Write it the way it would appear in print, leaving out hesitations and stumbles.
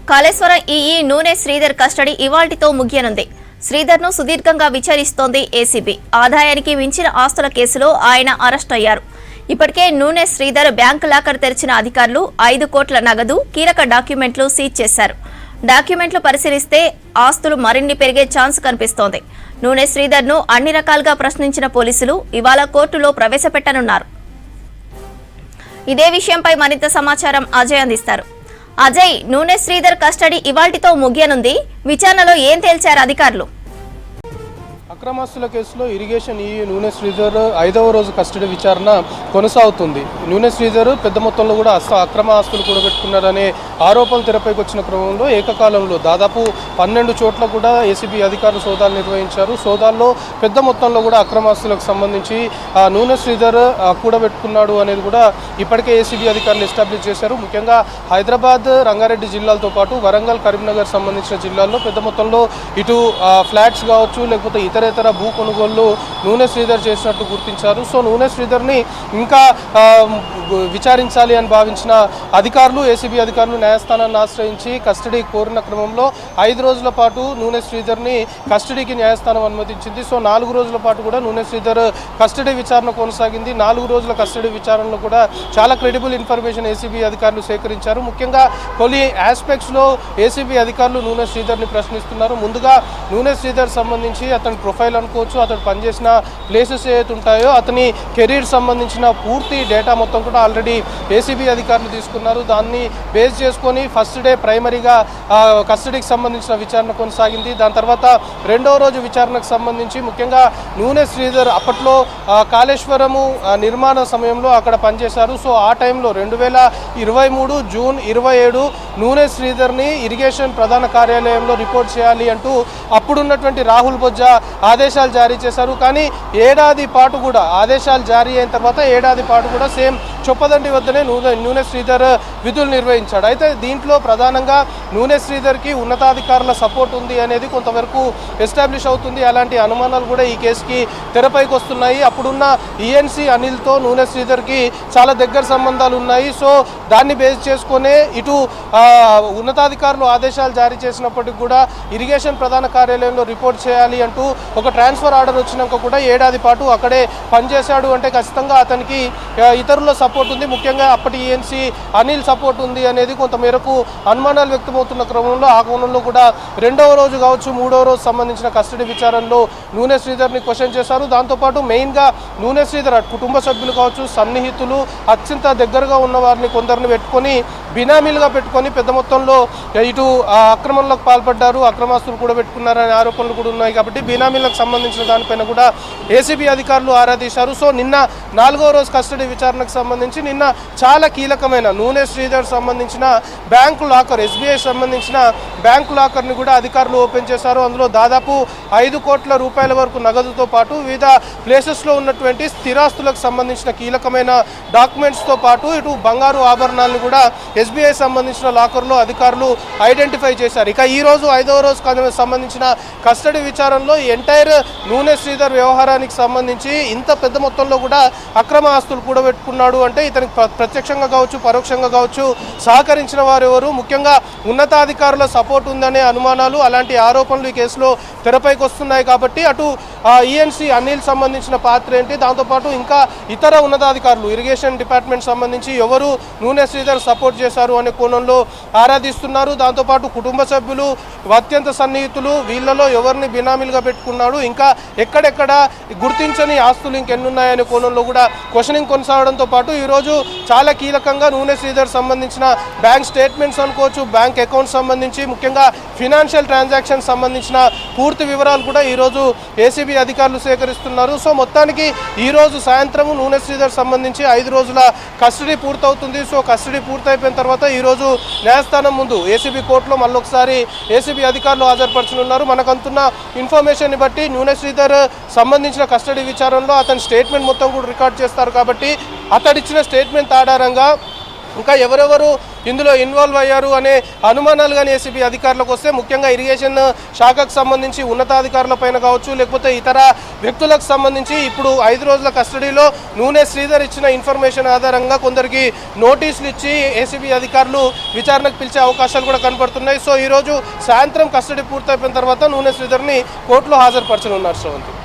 Kaleshwaram EE నూనె Sridhar custody ఇవాల్టితో ముగియనుంది. శ్రీధర్ను సుదీర్ఘంగా విచారిస్తోంది ACB. ఆదాయానికి మించిన ఆస్తుల కేసులో ఆయన అరెస్ట్ అయ్యారు. ఇప్పటికే నూనె శ్రీధర్ బ్యాంకు లాకర్ తెరిచిన అధికారులు 5 కోట్ల నగదు, కీలక డాక్యుమెంట్లు సీజ్ చేశారు. డాక్యుమెంట్లు పరిశీలిస్తే ఆస్తులు మరిన్ని పెరిగే ఛాన్స్ కనిపిస్తోంది. నూనె శ్రీధర్ను అన్ని రకాలుగా ప్రశ్నించిన పోలీసులు ఇవాళ కోర్టులో ప్రవేశపెట్టనున్నారు. ఇదే విషయంపై మరింత సమాచారం అజయ్ అందిస్తారు. అజయ్, నూనె శ్రీధర్ కస్టడీ ఇవాల్టితో ముగియనుంది. విచారణలో ఏం తేల్చారు అధికారులు? అక్రమాస్తుల కేసులో ఇరిగేషన్ ఈఈ నూనె శ్రీధర్ 5వ రోజు కస్టడీ విచారణ కొనసాగుతుంది. నూనె శ్రీధర్ పెద్ద మొత్తంలో కూడా అక్రమ ఆస్తులు కూడబెట్టుకున్నారనే ఆరోపణలు తెరపైకి వచ్చిన క్రమంలో ఏకకాలంలో దాదాపు 12 చోట్ల కూడా ఏసీబీ అధికారులు సోదాలు నిర్వహించారు. సోదాల్లో పెద్ద మొత్తంలో కూడా అక్రమాస్తులకు సంబంధించి నూనె శ్రీధర్ కూడబెట్టుకున్నాడు అనేది కూడా ఇప్పటికే ఏసీబీ అధికారులు ఎస్టాబ్లిష్ చేశారు. ముఖ్యంగా హైదరాబాద్, రంగారెడ్డి జిల్లాలతో పాటు వరంగల్, కరీంనగర్ సంబంధించిన జిల్లాల్లో పెద్ద మొత్తంలో ఇటు ఫ్లాట్స్ కావచ్చు, లేకపోతే ఇతర భూ కొనుగోళ్లు నూనె శ్రీధర్ చేసినట్టు గుర్తించారు. సో నూనె శ్రీధర్ని ఇంకా విచారించాలి అని భావించిన అధికారులు, ఏసీబీ అధికారులు న్యాయస్థానాన్ని ఆశ్రయించి కస్టడీ కోరిన క్రమంలో 5 రోజుల పాటు నూనె శ్రీధర్ని కస్టడీకి న్యాయస్థానం అనుమతించింది. సో 4 రోజుల పాటు కూడా నూనె శ్రీధర్ కస్టడీ విచారణ కొనసాగింది. 4 రోజుల కస్టడీ విచారణలో కూడా చాలా క్రెడిబుల్ ఇన్ఫర్మేషన్ ఏసీబీ అధికారులు సేకరించారు. ముఖ్యంగా కొన్ని ఆస్పెక్ట్స్లో ఏసీబీ అధికారులు నూనె శ్రీధర్ని ప్రశ్నిస్తున్నారు. ముందుగా నూనె శ్రీధర్ సంబంధించి అతని ప్రొఫైల్ అనుకోవచ్చు, అతను పనిచేసిన ప్లేసెస్ ఏవైతే ఉంటాయో అతని కెరీర్ సంబంధించిన పూర్తి డేటా మొత్తం కూడా ఆల్రెడీ ఏసీబీ అధికారులు తీసుకున్నారు. దాన్ని బేస్ చేసుకొని ఫస్ట్ డే ప్రైమరీగా కస్టడీకి సంబంధించిన విచారణ కొనసాగింది. దాని తర్వాత 2వ రోజు విచారణకు సంబంధించి ముఖ్యంగా నూనె శ్రీధర్ అప్పట్లో కాళేశ్వరము నిర్మాణ సమయంలో అక్కడ పనిచేశారు. సో ఆ టైంలో 2023 జూన్ 27 నూనె శ్రీధర్ని ఇరిగేషన్ ప్రధాన కార్యాలయంలో రిపోర్ట్ చేయాలి అంటూ అప్పుడున్నటువంటి రాహుల్ బొజ్జా ఆదేశాలు జారీ చేశారు. కానీ ఏడాది పాటు కూడా ఆదేశాలు జారీ అయిన తర్వాత ఏడాది పాటు కూడా సేమ్ చొప్పదండి వద్దనే నూనె శ్రీధర్ విధులు నిర్వహించాడు. అయితే దీంట్లో ప్రధానంగా నూనె శ్రీధర్కి ఉన్నతాధికారుల సపోర్ట్ ఉంది అనేది కొంతవరకు ఎస్టాబ్లిష్ అవుతుంది. అలాంటి అనుమానాలు కూడా ఈ కేసుకి తెరపైకి వస్తున్నాయి. అప్పుడున్న ఈఎన్సీ అనిల్తో నూనె శ్రీధర్కి చాలా దగ్గర సంబంధాలు ఉన్నాయి. సో దాన్ని బేస్ చేసుకునే ఇటు ఉన్నతాధికారులు ఆదేశాలు జారీ చేసినప్పటికీ కూడా ఇరిగేషన్ ప్రధాన కార్యాలయంలో రిపోర్ట్ చేయాలి అంటూ ఒక ట్రాన్స్ఫర్ ఆర్డర్ వచ్చినాక కూడా ఏడాది పాటు అక్కడే పనిచేశాడు అంటే ఖచ్చితంగా అతనికి ఇతరుల సపోర్ట్ ఉంది. ముఖ్యంగా అప్పటి ఈఎన్సీ అనిల్ సపోర్ట్ ఉంది అనేది కొంతమేరకు అనుమానాలు వ్యక్తమవుతున్న క్రమంలో ఆ కోణంలో కూడా 2వ రోజు కావచ్చు, 3వ రోజు సంబంధించిన కస్టడీ విచారణలో నూనె శ్రీధర్ని క్వశ్చన్ చేశారు. దాంతోపాటు మెయిన్గా నూనె శ్రీధర్ కుటుంబ సభ్యులు కావచ్చు, సన్నిహితులు, అత్యంత దగ్గరగా ఉన్న వారిని కొందరిని పెట్టుకొని బినామీలుగా పెట్టుకొని పెద్ద మొత్తంలో ఇటు అక్రమంలోకి పాల్పడ్డారు, అక్రమాస్తులు కూడా పెట్టుకున్నారనే ఆరోపణలు కూడా ఉన్నాయి. కాబట్టి బినామీలకు సంబంధించిన దానిపైన కూడా ఏసీబీ అధికారులు ఆరా తీశారు. సో నిన్న 4వ రోజు కస్టడీ విచారణకు సంబంధించి నిన్న చాలా కీలకమైన నూనె శ్రీధర్ సంబంధించిన బ్యాంకు లాకర్, ఎస్బీఐ సంబంధించిన బ్యాంకు లాకర్ని కూడా అధికారులు ఓపెన్ చేశారు. అందులో దాదాపు 5 కోట్ల రూపాయల వరకు నగదుతో పాటు వివిధ ప్లేసెస్లో ఉన్నటువంటి స్థిరాస్తులకు సంబంధించిన కీలకమైన డాక్యుమెంట్స్తో పాటు ఇటు బంగారు ఆభరణాలను కూడా ఎస్బీఐ సంబంధించిన లాకర్లో అధికారులు ఐడెంటిఫై చేశారు. ఇక ఈ రోజు 5వ రోజు సంబంధించిన కస్టడీ విచారణలో ఎంటైర్ నూనె శ్రీధర్ వ్యవహారానికి సంబంధించి ఇంత పెద్ద మొత్తంలో కూడా అక్రమ ఆస్తులు కూడబెట్టుకున్నాడు అంటే ఇతనికి ప్రత్యక్షంగా కావచ్చు, పరోక్షంగా కావచ్చు సహకరించిన వారు ఎవరు, ముఖ్యంగా ఉన్నతాధికారుల సపోర్ట్ ఉందనే అనుమానాలు, అలాంటి ఆరోపణలు ఈ కేసులో తెరపైకి వస్తున్నాయి. కాబట్టి అటు ఈఎన్సీ అనిల్ సంబంధించిన పాత్ర ఏంటి, దాంతోపాటు ఇంకా ఇతర ఉన్నతాధికారులు ఇరిగేషన్ డిపార్ట్మెంట్ సంబంధించి ఎవరు నూనె శ్రీధర్ సపోర్ట్ చేశారు అనే కోణంలో ఆరాధిస్తున్నారు. దాంతోపాటు కుటుంబ సభ్యులు, అత్యంత సన్నిహితులు, వీళ్ళలో ఎవరిని బినామీలుగా పెట్టుకున్నాడు, ఇంకా ఎక్కడెక్కడ గుర్తించని ఆస్తులు ఇంకెన్నున్నాయనే కోణంలో కూడా క్వశ్చనింగ్ కొనసాగడంతో పాటు ఈరోజు చాలా కీలకంగా నూనె శ్రీధర్ సంబంధించిన బ్యాంక్ స్టేట్మెంట్స్ అనుకోవచ్చు, బ్యాంక్ అకౌంట్స్ సంబంధించి ముఖ్యంగా ఫినాన్షియల్ ట్రాన్సాక్షన్ సంబంధించిన పూర్తి వివరాలు కూడా ఈరోజు ఏసీబీ అధికారులు సేకరిస్తున్నారు. సో మొత్తానికి ఈరోజు సాయంత్రం నూనె శ్రీధర్ సంబంధించి 5 రోజుల కస్టడీ పూర్తవుతుంది. సో కస్టడీ పూర్తయిపోయిన తర్వాత ఈరోజు న్యాయస్థానం ముందు ఏసీబీ కోర్టులో మళ్ళొకసారి ఏసీబీ అధికారులు హాజరుపరచనున్నారు. మనకంతున్న ఇన్ఫర్మేషన్ని బట్టి నూనె శ్రీధర్ సంబంధించిన కస్టడీ విచారణలో అతని స్టేట్మెంట్ మొత్తం కూడా రికార్డ్ చేస్తారు. కాబట్టి అతడిచ్చిన స్టేట్మెంట్ ఆధారంగా ఇంకా ఎవరెవరు ఇందులో ఇన్వాల్వ్ అయ్యారు అనే అనుమానాలు కానీ ఏసీబీ అధికారులకు వస్తే, ముఖ్యంగా ఇరిగేషన్ శాఖకు సంబంధించి ఉన్నతాధికారుల పైన కావచ్చు, లేకపోతే ఇతర వ్యక్తులకు సంబంధించి ఇప్పుడు 5 రోజుల కస్టడీలో నూనె శ్రీధర్ ఇచ్చిన ఇన్ఫర్మేషన్ ఆధారంగా కొందరికి నోటీసులు ఇచ్చి ఏసీబీ అధికారులు విచారణకు పిలిచే అవకాశాలు కూడా కనపడుతున్నాయి. సో ఈరోజు సాయంత్రం కస్టడీ పూర్తయిపోయిన తర్వాత నూనె శ్రీధర్ని కోర్టులో హాజరుపరచనున్నారు శ్రవంతి.